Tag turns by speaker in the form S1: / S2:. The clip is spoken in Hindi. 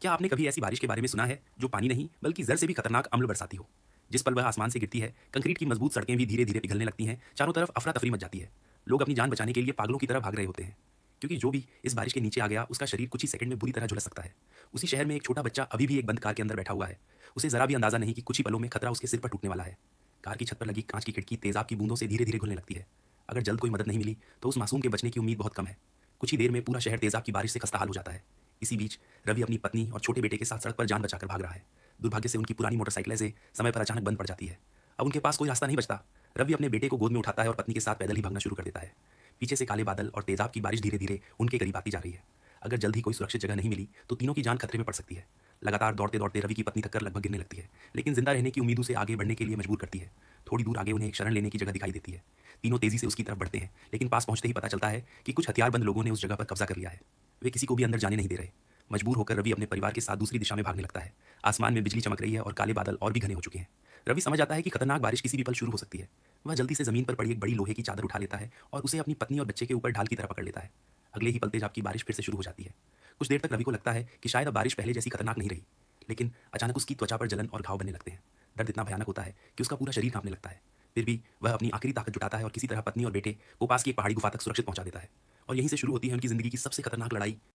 S1: क्या आपने कभी ऐसी बारिश के बारे में सुना है जो पानी नहीं बल्कि जर से भी खतरनाक अम्ल बरसाती हो? जिस पल वह आसमान से गिरती है, कंक्रीट की मजबूत सड़कें भी धीरे धीरे पिघलने लगती हैं, चारों तरफ अफरा तफरी मच जाती है। लोग अपनी जान बचाने के लिए पागलों की तरह भाग रहे होते हैं, क्योंकि जो भी इस बारिश के नीचे आ गया उसका शरीर कुछ ही सेकंड में बुरी तरह झुलस सकता है। उसी शहर में एक छोटा बच्चा अभी भी एक बंद कार के अंदर बैठा हुआ है। उसे जरा भी अंदाजा नहीं कि कुछ ही पलों में खतरा उसके सिर पर टूटने वाला है। कार की छत पर लगी कांच की खिड़की तेजाब की बूंदों से धीरे धीरे घुलने लगती है। अगर जल्द कोई मदद नहीं मिली तो उस मासूम के बचने की उम्मीद बहुत कम है। कुछ ही देर में पूरा शहर तेजाब की बारिश से खस्ता हाल हो जाता है। इसी बीच रवि अपनी पत्नी और छोटे बेटे के साथ सड़क पर जान बचाकर भाग रहा है। दुर्भाग्य से उनकी पुरानी मोटरसाइकिलें से समय पर अचानक बंद पड़ जाती है। अब उनके पास कोई रास्ता नहीं बचता। रवि अपने बेटे को गोद में उठाता है और पत्नी के साथ पैदल ही भागना शुरू कर देता है। पीछे से काले बादल और तेजाब की बारिश धीरे धीरे उनके करीब आती जा रही है। अगर जल्द ही कोई सुरक्षित जगह नहीं मिली तो तीनों की जान खतरे में पड़ सकती है। लगातार दौड़ते दौड़ते रवि की पत्नी थककर लगभग गिरने लगती है, लेकिन जिंदा रहने की उम्मीद उसे आगे बढ़ने के लिए मजबूर करती है। थोड़ी दूर आगे उन्हें एक शरण लेने की जगह दिखाई देती है। तीनों तेजी से उसकी तरफ बढ़ते हैं, लेकिन पास पहुंचते ही पता चलता है कि कुछ हथियारबंद लोगों ने उस जगह पर कब्जा कर लिया है। वे किसी को भी अंदर जाने नहीं दे रहे। मजबूर होकर रवि अपने परिवार के साथ दूसरी दिशा में भागने लगता है। आसमान में बिजली चमक रही है और काले बादल और भी घने हो चुके हैं। रवि समझ आता है कि खतरनाक बारिश किसी भी पल शुरू हो सकती है। वह जल्दी से जमीन पर पड़ी एक बड़ी लोहे की चादर उठा लेता है और उसे अपनी पत्नी और बच्चे के ऊपर ढाल की तरह पकड़ लेता है। अगले ही पल तेजाब की बारिश फिर से शुरू हो जाती है। कुछ देर तक रवि को लगता है कि शायद अब बारिश पहले जैसी खतरनाक नहीं रही, लेकिन अचानक उसकी त्वचा पर जलन और घाव बनने लगते हैं। दर्द इतना भयानक होता है कि उसका पूरा शरीर कांपने लगता है। फिर भी वह अपनी आखिरी ताकत जुटाता है और किसी तरह पत्नी और बेटे को पास की एक पहाड़ी गुफा तक सुरक्षित पहुंचा देता है। और यहीं से शुरू होती है उनकी जिंदगी की सबसे खतरनाक लड़ाई।